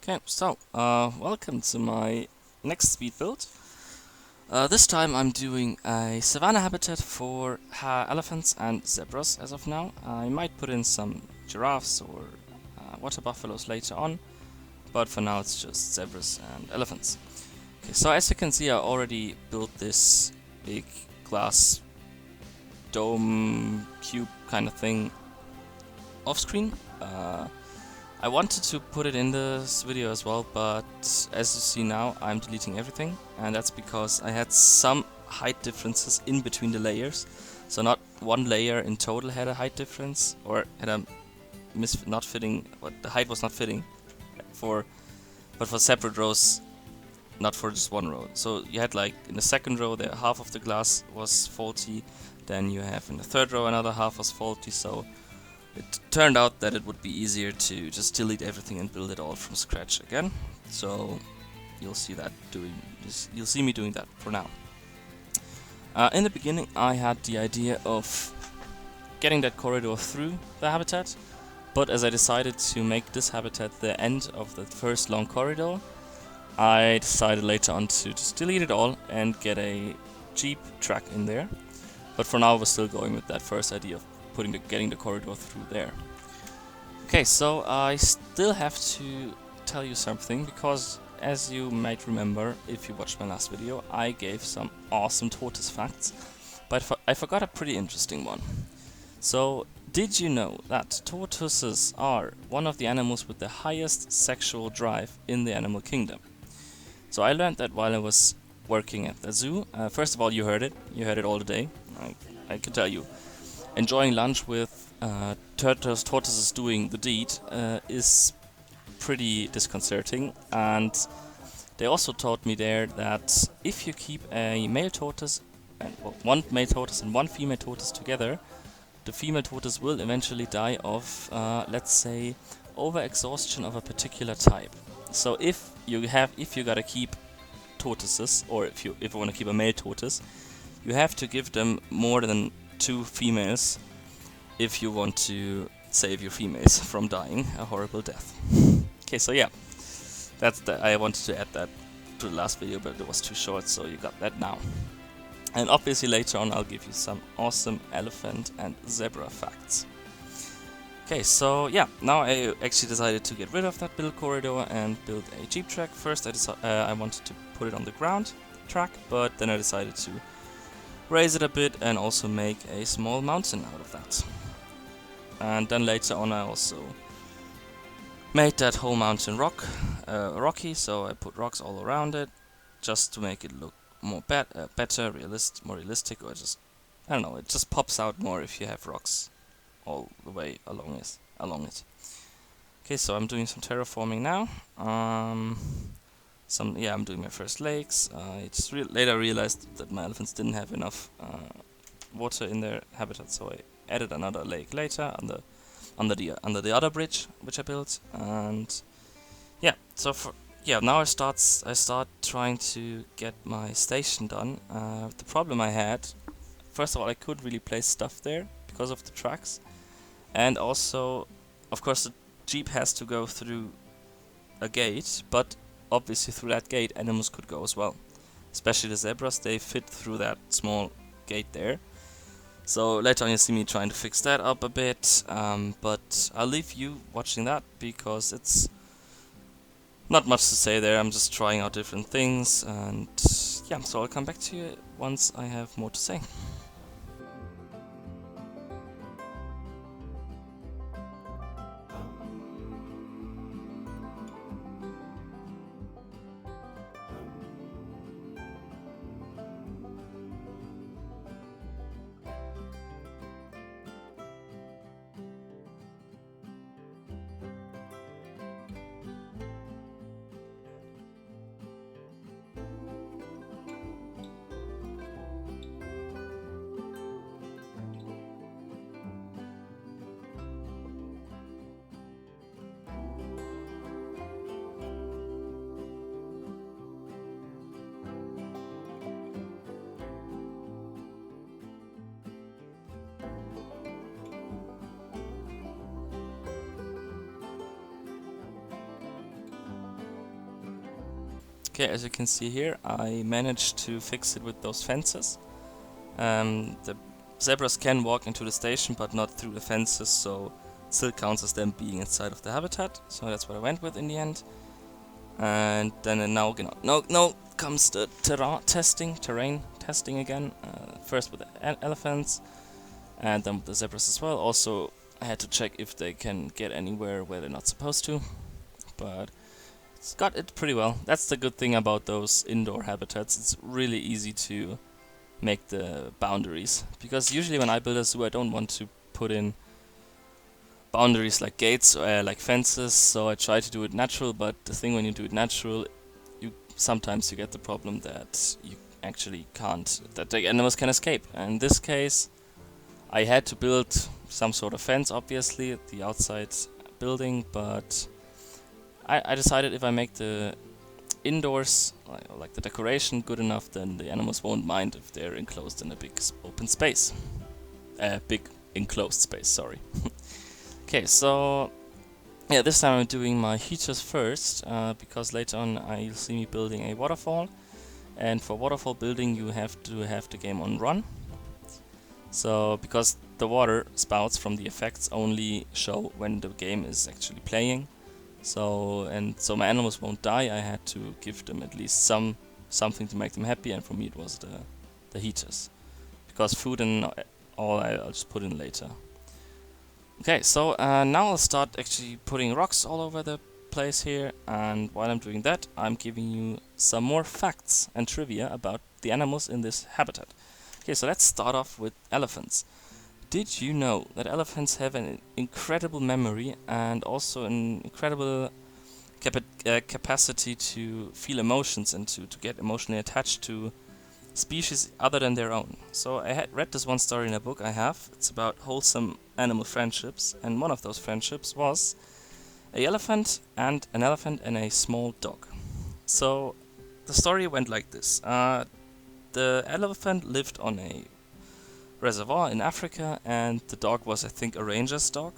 Okay, so welcome to my next speed build. This time I'm doing a savanna habitat for elephants and zebras as of now. I might put in some giraffes or water buffaloes later on, but for now it's just zebras and elephants. Okay, so as you can see, I already built this big glass dome cube kind of thing off screen. I wanted to put it in this video as well, but as you see now, I'm deleting everything, and that's because I had some height differences in between the layers. So not one layer in total had a height difference, or had a not fitting, what the height was not fitting but for separate rows, not for just one row. So you had like in the second row there half of the glass was faulty, then you have in the third row another half was faulty, so it turned out that it would be easier to just delete everything and build it all from scratch again. So you'll see me doing that for now. In the beginning, I had the idea of getting that corridor through the habitat, but as I decided to make this habitat the end of the first long corridor, I decided later on to just delete it all and get a jeep track in there. But for now, we're still going with that first idea of getting the corridor through there. Okay, so I still have to tell you something, because as you might remember if you watched my last video, I gave some awesome tortoise facts, but I forgot a pretty interesting one. So, did you know that tortoises are one of the animals with the highest sexual drive in the animal kingdom? So I learned that while I was working at the zoo. First of all, you heard it all day. I can tell you. Enjoying lunch with tortoises doing the deed is pretty disconcerting, and they also taught me there that if you keep a male tortoise, one male tortoise and one female tortoise together, the female tortoise will eventually die of, let's say, overexhaustion of a particular type. So if you gotta keep tortoises, or if you want to keep a male tortoise, you have to give them more than 2 females if you want to save your females from dying a horrible death. Okay, so yeah, I wanted to add that to the last video, but it was too short, so you got that now. And obviously later on I'll give you some awesome elephant and zebra facts. Okay, so yeah, now I actually decided to get rid of that little corridor and build a jeep track. First I wanted to put it on the ground track, but then I decided to raise it a bit and also make a small mountain out of that. And then later on I also made that whole mountain rocky, so I put rocks all around it just to make it look more better, more realistic, or just, I don't know, it just pops out more if you have rocks all the way along it. Okay, so I'm doing some terraforming now. I'm doing my first lakes. I just later realized that my elephants didn't have enough water in their habitat, so I added another lake later under the other bridge which I built. And yeah, so now I start trying to get my station done. The problem I had, first of all, I couldn't really place stuff there because of the tracks, and also, of course, the jeep has to go through a gate, but obviously through that gate animals could go as well, especially the zebras. They fit through that small gate there. So later on you see me trying to fix that up a bit, but I'll leave you watching that because it's not much to say there. I'm just trying out different things, and yeah, so I'll come back to you once I have more to say. Okay, as you can see here, I managed to fix it with those fences. The zebras can walk into the station, but not through the fences, so it still counts as them being inside of the habitat. So that's what I went with in the end. And then now, now comes the terrain testing again. First with the elephants, and then with the zebras as well. Also, I had to check if they can get anywhere where they're not supposed to, but it's got it pretty well. That's the good thing about those indoor habitats. It's really easy to make the boundaries, because usually when I build a zoo, I don't want to put in boundaries like gates or like fences, so I try to do it natural. But the thing, when you do it natural, sometimes you get the problem that you actually can't, that the animals can escape. And in this case, I had to build some sort of fence, obviously, at the outside building, but I decided if I make the indoors, like the decoration, good enough, then the animals won't mind if they're enclosed in a big open space. Big enclosed space, sorry. Okay, so yeah, this time I'm doing my heaters first, because later on you'll see me building a waterfall, and for waterfall building you have to have the game on run. So, because the water spouts from the effects only show when the game is actually playing. So my animals won't die, I had to give them at least something to make them happy, and for me it was the heaters. Because food and all I'll just put in later. Okay, so now I'll start actually putting rocks all over the place here, and while I'm doing that, I'm giving you some more facts and trivia about the animals in this habitat. Okay, so let's start off with elephants. Did you know that elephants have an incredible memory and also an incredible capacity to feel emotions and to get emotionally attached to species other than their own? So I had read this one story in a book I have. It's about wholesome animal friendships, and one of those friendships was an elephant and a small dog. So the story went like this. The elephant lived on a reservoir in Africa, and the dog was, I think, a ranger's dog.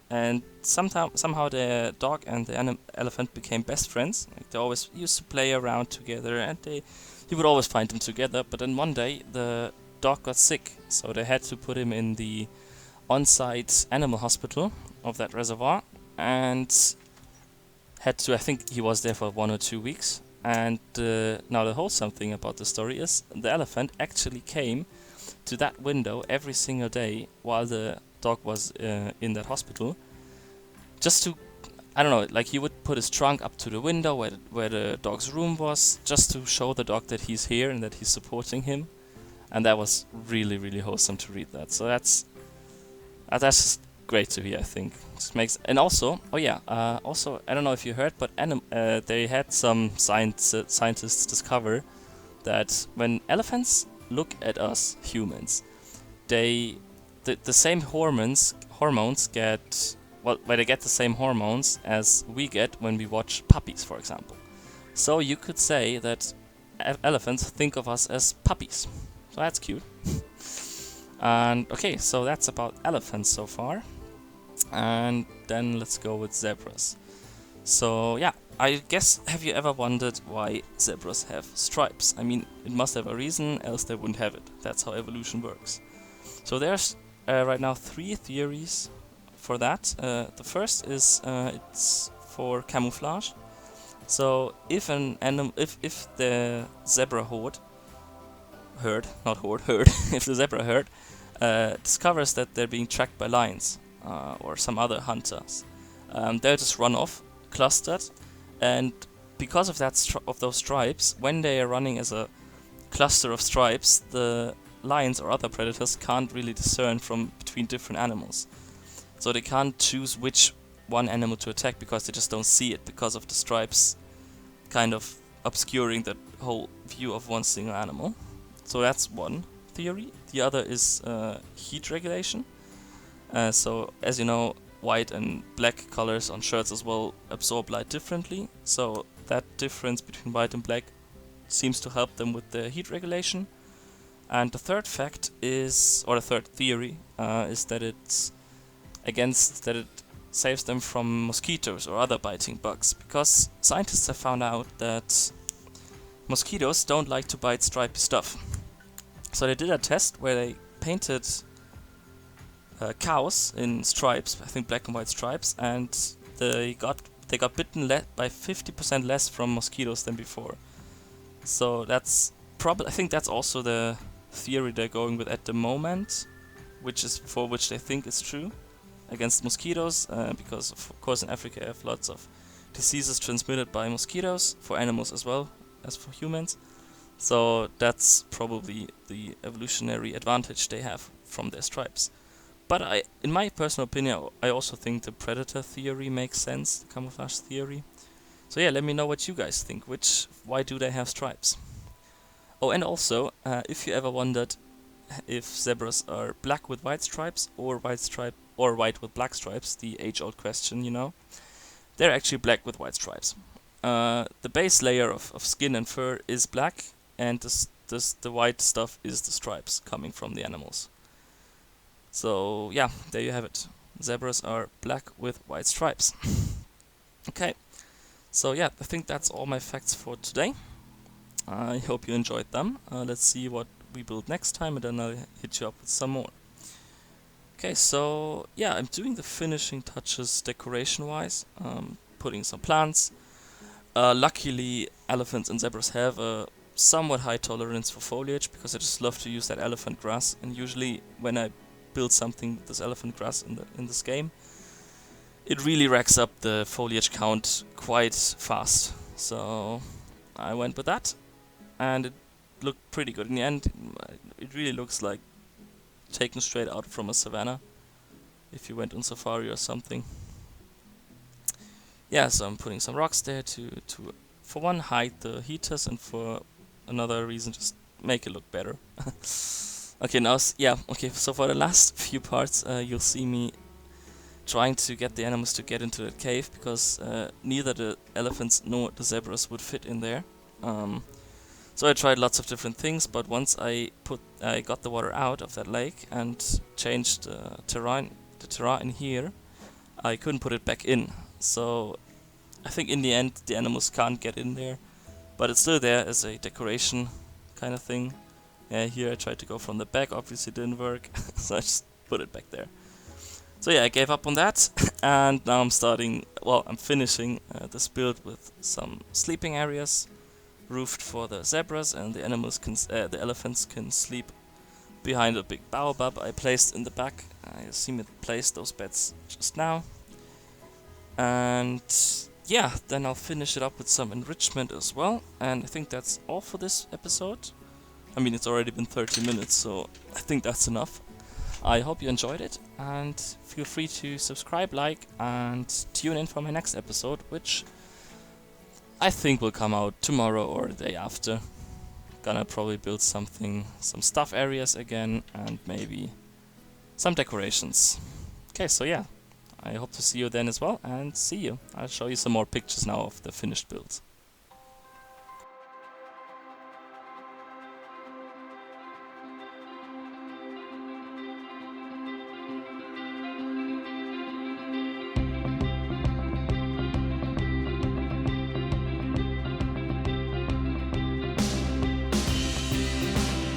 And somehow the dog and the elephant became best friends. Like, they always used to play around together, and you would always find them together. But then one day the dog got sick, so they had to put him in the on-site animal hospital of that reservoir, and I think he was there for 1 or 2 weeks. And now the wholesome thing about the story is the elephant actually came to that window every single day while the dog was in that hospital, just to, I don't know, like he would put his trunk up to the window where the dog's room was, just to show the dog that he's here and that he's supporting him. And that was really, really wholesome to read that. So that's just great to hear, I think. It makes, and also, also, I don't know if you heard, but they had some scientists discover that when elephants look at us humans, the same hormones get, well, where they get the same hormones as we get when we watch puppies, for example. So you could say that elephants think of us as puppies. So that's cute. And okay, so that's about elephants so far. And then let's go with zebras. So yeah, I guess, have you ever wondered why zebras have stripes? I mean, it must have a reason, else they wouldn't have it. That's how evolution works. So there's right now 3 theories for that. The first is it's for camouflage. So if the zebra herd, if the zebra herd discovers that they're being tracked by lions or some other hunters, they'll just run off, clustered, and because of those stripes, when they are running as a cluster of stripes, the lions or other predators can't really discern between different animals. So they can't choose which one animal to attack because they just don't see it, because of the stripes kind of obscuring the whole view of one single animal. So that's one theory. The other is heat regulation. So as you know, white and black colors on shirts as well absorb light differently. So that difference between white and black seems to help them with the heat regulation. And the third fact is, or the third theory, is that it saves them from mosquitoes or other biting bugs. Because scientists have found out that mosquitoes don't like to bite stripy stuff. So they did a test where they painted cows in stripes, I think black and white stripes, and they got bitten by 50% less from mosquitoes than before. So that's probably, I think that's also the theory they're going with at the moment, which they think is true against mosquitoes, because of course in Africa you have lots of diseases transmitted by mosquitoes for animals as well as for humans. So that's probably the evolutionary advantage they have from their stripes. But in my personal opinion, I also think the predator theory makes sense, the camouflage theory. So yeah, let me know what you guys think. Why do they have stripes? Oh, and also, if you ever wondered if zebras are black with white stripes or white with black stripes, the age-old question, you know, they're actually black with white stripes. The base layer of skin and fur is black, and the white stuff is the stripes coming from the animals. So yeah, there you have it. Zebras are black with white stripes. Okay, so yeah, I think that's all my facts for today. I hope you enjoyed them. Let's see what we build next time, and then I'll hit you up with some more. Okay, so yeah, I'm doing the finishing touches decoration-wise, putting some plants. Luckily, elephants and zebras have a somewhat high tolerance for foliage, because I just love to use that elephant grass, and usually when I build something with this elephant grass in this game, it really racks up the foliage count quite fast. So I went with that, and it looked pretty good. In the end, it really looks like taken straight out from a savannah, if you went on safari or something. Yeah, so I'm putting some rocks there to for one, hide the heaters, and for another reason, just make it look better. Okay, so for the last few parts, you'll see me trying to get the animals to get into the cave, because neither the elephants nor the zebras would fit in there. So I tried lots of different things, but once I got the water out of that lake and changed the terrain in here, I couldn't put it back in. So I think in the end the animals can't get in there, but it's still there as a decoration kind of thing. Yeah, here I tried to go from the back, obviously didn't work, so I just put it back there. So yeah, I gave up on that, and now I'm finishing this build with some sleeping areas, roofed for the zebras, and the elephants can sleep behind a big baobab I placed in the back. You see me place those beds just now. And yeah, then I'll finish it up with some enrichment as well, and I think that's all for this episode. I mean, it's already been 30 minutes, so I think that's enough. I hope you enjoyed it, and feel free to subscribe, like, and tune in for my next episode, which I think will come out tomorrow or the day after. Gonna probably build some stuff areas again, and maybe some decorations. Okay, so yeah, I hope to see you then as well, and see you. I'll show you some more pictures now of the finished build.